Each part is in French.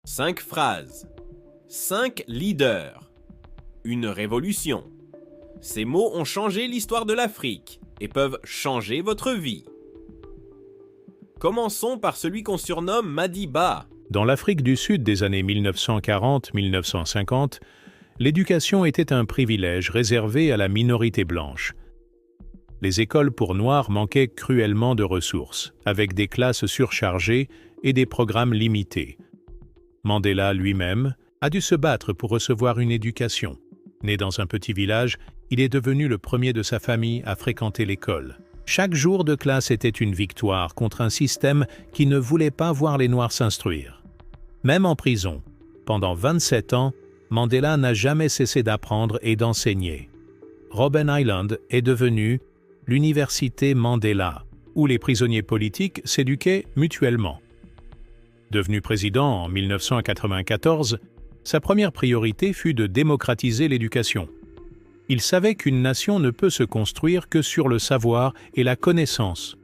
5 phrases. 5 leaders. Une révolution. Ces mots ont changé l'histoire de l'Afrique et peuvent changer votre vie. Commençons par celui qu'on surnomme Madiba. Dans l'Afrique du Sud des années 1940-1950, l'éducation était un privilège réservé à la minorité blanche. Les écoles pour Noirs manquaient cruellement de ressources, avec des classes surchargées et des programmes limités. Mandela lui-même a dû se battre pour recevoir une éducation. Né dans un petit village, il est devenu le premier de sa famille à fréquenter l'école. Chaque jour de classe était une victoire contre un système qui ne voulait pas voir les Noirs s'instruire. Même en prison, pendant 27 ans, Mandela n'a jamais cessé d'apprendre et d'enseigner. Robben Island est devenu l'université Mandela, où les prisonniers politiques s'éduquaient mutuellement. Devenu président en 1994, sa première priorité fut de démocratiser l'éducation. Il savait qu'une nation ne peut se construire que sur le savoir et la connaissance.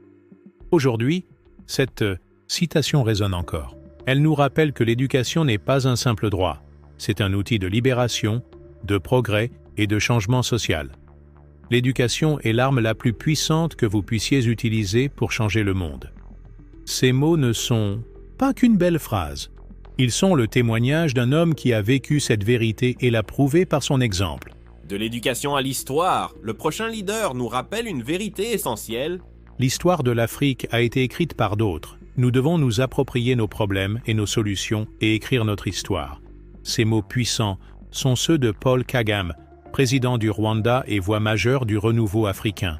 Aujourd'hui, cette citation résonne encore. Elle nous rappelle que l'éducation n'est pas un simple droit. C'est un outil de libération, de progrès et de changement social. L'éducation est l'arme la plus puissante que vous puissiez utiliser pour changer le monde. Ces mots ne sont pas qu'une belle phrase. Ils sont le témoignage d'un homme qui a vécu cette vérité et l'a prouvé par son exemple. De l'éducation à l'histoire, le prochain leader nous rappelle une vérité essentielle. L'histoire de l'Afrique a été écrite par d'autres. Nous devons nous approprier nos problèmes et nos solutions et écrire notre histoire. Ces mots puissants sont ceux de Paul Kagame, président du Rwanda et voix majeure du renouveau africain.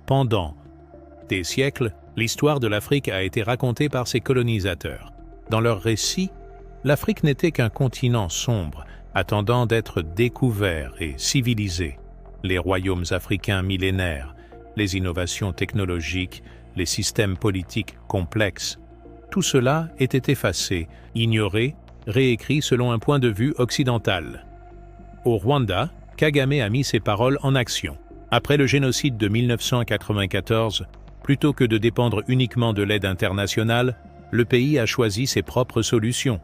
Pendant des siècles, l'histoire de l'Afrique a été racontée par ses colonisateurs. Dans leurs récits, l'Afrique n'était qu'un continent sombre, attendant d'être découvert et civilisé. Les royaumes africains millénaires, les innovations technologiques, les systèmes politiques complexes, tout cela était effacé, ignoré, réécrit selon un point de vue occidental. Au Rwanda, Kagame a mis ses paroles en action. Après le génocide de 1994, plutôt que de dépendre uniquement de l'aide internationale, le pays a choisi ses propres solutions.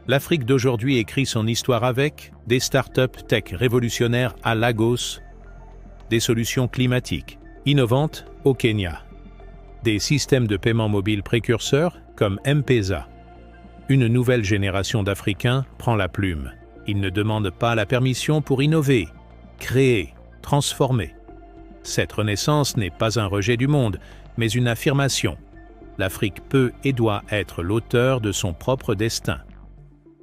L'Afrique d'aujourd'hui écrit son histoire avec des startups tech révolutionnaires à Lagos, des solutions climatiques innovantes au Kenya, des systèmes de paiement mobile précurseurs comme M-Pesa. Une nouvelle génération d'Africains prend la plume. Ils ne demandent pas la permission pour innover, créer, transformer. Cette renaissance n'est pas un rejet du monde, mais une affirmation. L'Afrique peut et doit être l'auteur de son propre destin.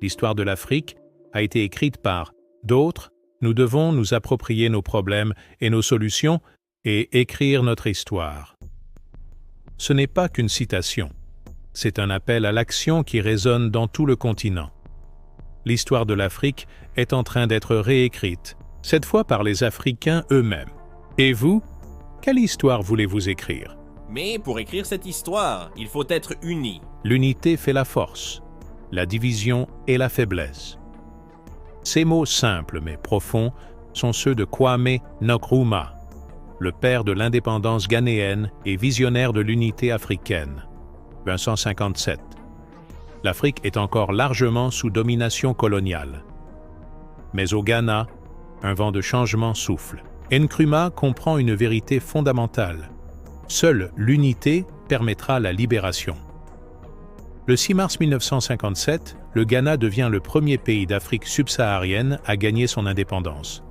L'histoire de l'Afrique a été écrite par d'autres. Nous devons nous approprier nos problèmes et nos solutions et écrire notre histoire. Ce n'est pas qu'une citation. C'est un appel à l'action qui résonne dans tout le continent. L'histoire de l'Afrique est en train d'être réécrite, cette fois par les Africains eux-mêmes. Et vous, quelle histoire voulez-vous écrire? Mais pour écrire cette histoire, il faut être unis. L'unité fait la force, la division est la faiblesse. Ces mots simples mais profonds sont ceux de Kwame Nkrumah, le père de l'indépendance ghanéenne et visionnaire de l'unité africaine. 1957. L'Afrique est encore largement sous domination coloniale. Mais au Ghana, un vent de changement souffle. Nkrumah comprend une vérité fondamentale. Seule l'unité permettra la libération. Le 6 mars 1957, le Ghana devient le premier pays d'Afrique subsaharienne à gagner son indépendance.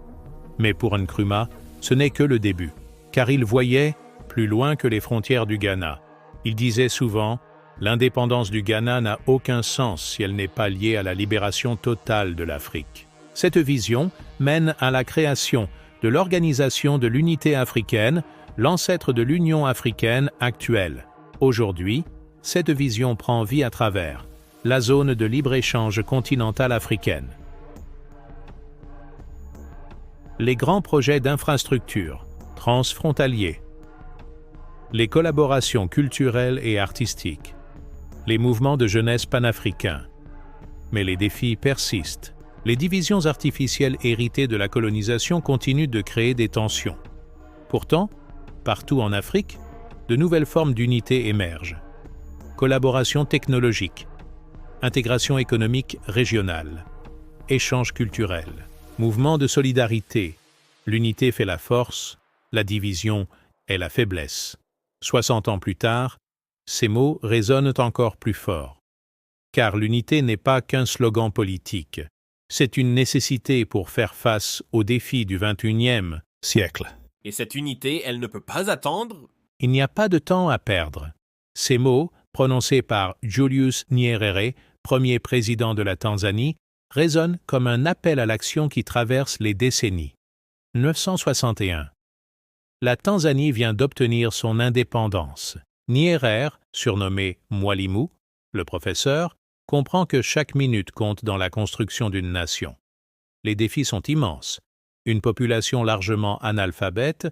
Mais pour Nkrumah, ce n'est que le début, car il voyait plus loin que les frontières du Ghana. Il disait souvent « L'indépendance du Ghana n'a aucun sens si elle n'est pas liée à la libération totale de l'Afrique. » Cette vision mène à la création de l'Organisation de l'Unité africaine, l'ancêtre de l'Union africaine actuelle. Aujourd'hui, cette vision prend vie à travers la zone de libre-échange continentale africaine. Les grands projets d'infrastructures transfrontaliers, les collaborations culturelles et artistiques, les mouvements de jeunesse panafricains. Mais les défis persistent. Les divisions artificielles héritées de la colonisation continuent de créer des tensions. Pourtant, partout en Afrique, de nouvelles formes d'unité émergent. Collaboration technologique, intégration économique régionale, échange culturel, mouvement de solidarité. L'unité fait la force, la division est la faiblesse. 60 ans plus tard, ces mots résonnent encore plus fort. Car l'unité n'est pas qu'un slogan politique, c'est une nécessité pour faire face aux défis du XXIe siècle. Et cette unité, elle ne peut pas attendre? Il n'y a pas de temps à perdre. Ces mots, prononcés par Julius Nyerere, premier président de la Tanzanie, résonnent comme un appel à l'action qui traverse les décennies. 1961. La Tanzanie vient d'obtenir son indépendance. Nyerere, surnommé Mwalimu, le professeur, comprend que chaque minute compte dans la construction d'une nation. Les défis sont immenses. Une population largement analphabète,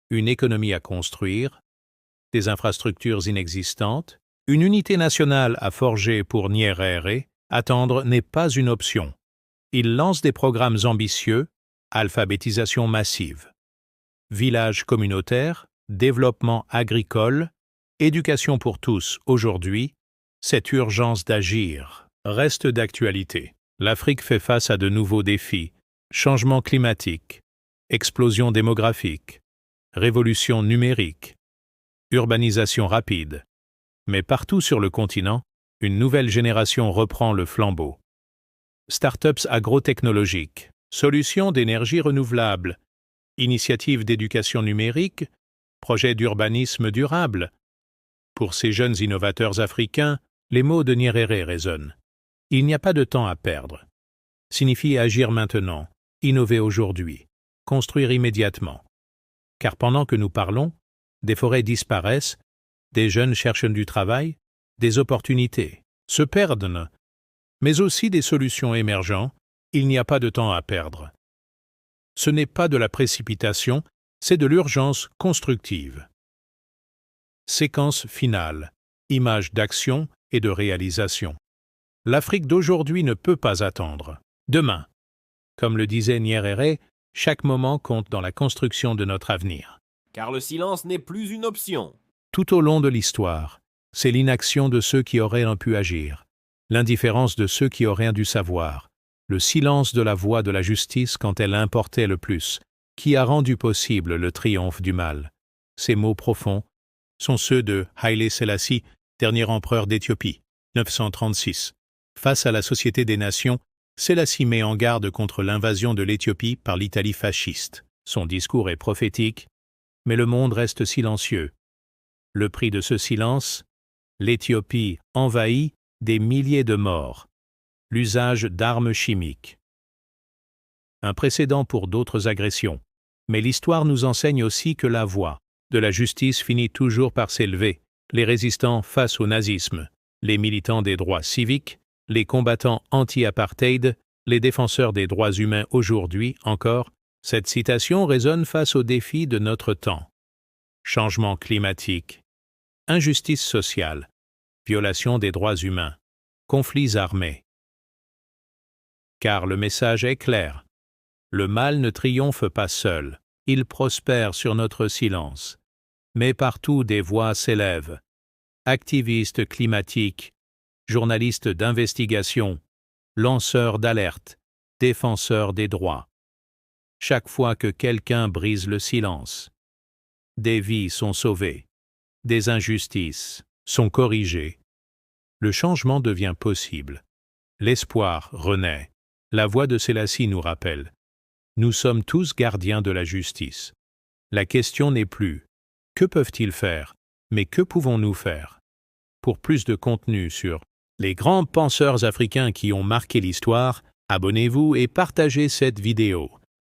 une économie à construire, des infrastructures inexistantes, une unité nationale à forger pour Nyerere. Attendre n'est pas une option. Il lance des programmes ambitieux, alphabétisation massive, village communautaire, développement agricole, éducation pour tous. Aujourd'hui, cette urgence d'agir reste d'actualité. L'Afrique fait face à de nouveaux défis, changement climatique, explosion démographique, révolution numérique, urbanisation rapide. Mais partout sur le continent, une nouvelle génération reprend le flambeau. Startups agrotechnologiques, solutions d'énergie renouvelable, initiatives d'éducation numérique, projets d'urbanisme durable. Pour ces jeunes innovateurs africains, les mots de Nyerere résonnent. Il n'y a pas de temps à perdre. Signifie agir maintenant, innover aujourd'hui, construire immédiatement. Car pendant que nous parlons, des forêts disparaissent, des jeunes cherchent du travail, des opportunités se perdent, mais aussi des solutions émergent. Il n'y a pas de temps à perdre. Ce n'est pas de la précipitation, c'est de l'urgence constructive. Séquence finale, image d'action et de réalisation. L'Afrique d'aujourd'hui ne peut pas attendre. Demain, comme le disait Nyerere, chaque moment compte dans la construction de notre avenir. Car le silence n'est plus une option. Tout au long de l'histoire, c'est l'inaction de ceux qui auraient pu agir, l'indifférence de ceux qui auraient dû savoir, le silence de la voix de la justice quand elle importait le plus, qui a rendu possible le triomphe du mal. Ces mots profonds sont ceux de Haïlé Sélassie, dernier empereur d'Éthiopie, 936. Face à la Société des Nations, Sélassie met en garde contre l'invasion de l'Éthiopie par l'Italie fasciste. Son discours est prophétique, mais le monde reste silencieux. Le prix de ce silence, l'Éthiopie envahie, des milliers de morts, l'usage d'armes chimiques. Un précédent pour d'autres agressions, mais l'histoire nous enseigne aussi que la voix de la justice finit toujours par s'élever, les résistants face au nazisme, les militants des droits civiques, les combattants anti-apartheid, les défenseurs des droits humains aujourd'hui encore. Cette citation résonne face aux défis de notre temps. Changement climatique, injustice sociale, violation des droits humains, conflits armés. Car le message est clair. Le mal ne triomphe pas seul, il prospère sur notre silence. Mais partout des voix s'élèvent. Activistes climatiques, journalistes d'investigation, lanceurs d'alerte, défenseurs des droits. Chaque fois que quelqu'un brise le silence, des vies sont sauvées, des injustices sont corrigées. Le changement devient possible. L'espoir renaît. La voix de Sélassie nous rappelle. Nous sommes tous gardiens de la justice. La question n'est plus « que peuvent-ils faire ?» mais « que pouvons-nous faire ?» Pour plus de contenu sur les grands penseurs africains qui ont marqué l'histoire, abonnez-vous et partagez cette vidéo.